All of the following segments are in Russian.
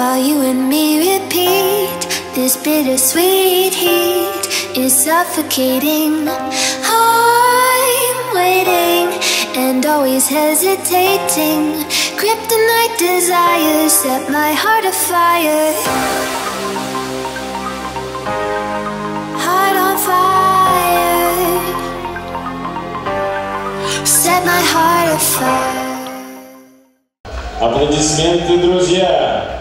while you and me repeat. This bittersweet heat is suffocating. I'm waiting and always hesitating. Kryptonite desires set my heart afire. Heart on fire. Set my heart afire. Аплодисменты, друзья!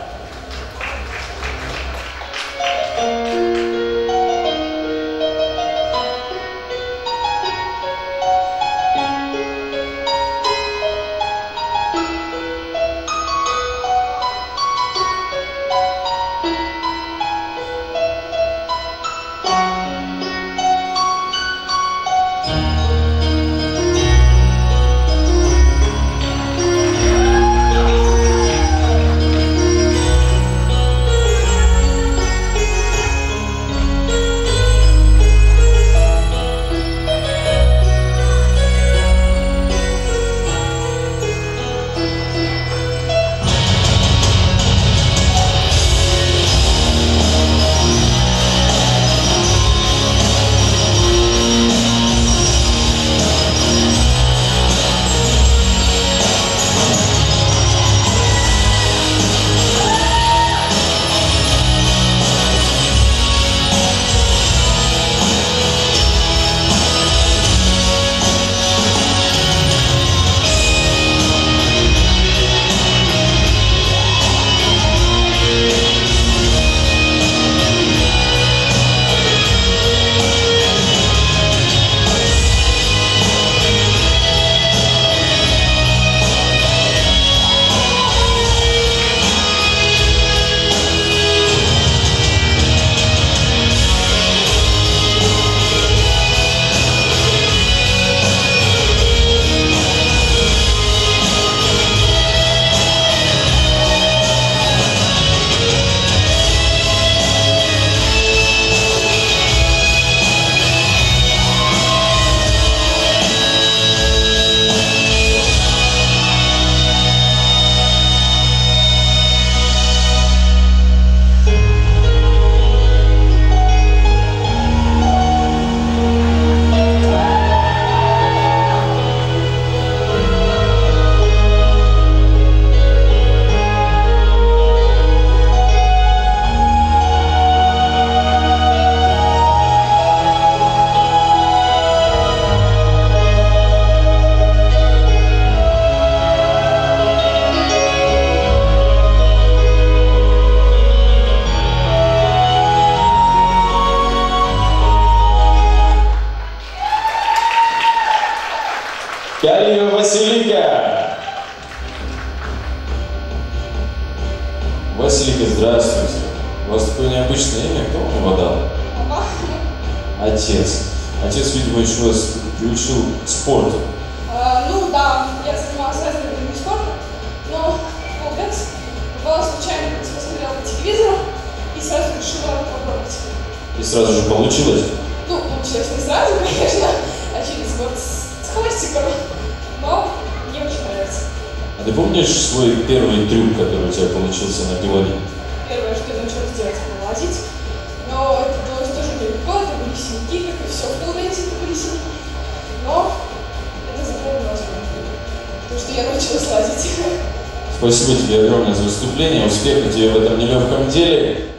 Калиева Василика. Василика, здравствуйте. У вас такое необычное имя, кто вам его дал? Папа. Отец. Отец, видимо, еще вас приучил к спорту. Ну да, я занималась разными видами спорта, но полгода попала случайно, посмотрела по телевизору и сразу решила попробовать. И сразу же получилось? Ну, получилось не сразу, конечно, а через год с хвостиком, но мне очень нравится. А ты помнишь свой первый трюк, который у тебя получился на пилоне? Первое, что я начала делать, это лазить, но это было тоже нелегко, это были синяки, как и все в полденсе, это были синяки, но это запомнилось, потому что я научилась лазить. Спасибо тебе огромное за выступление, успеха тебе в этом нелегком деле.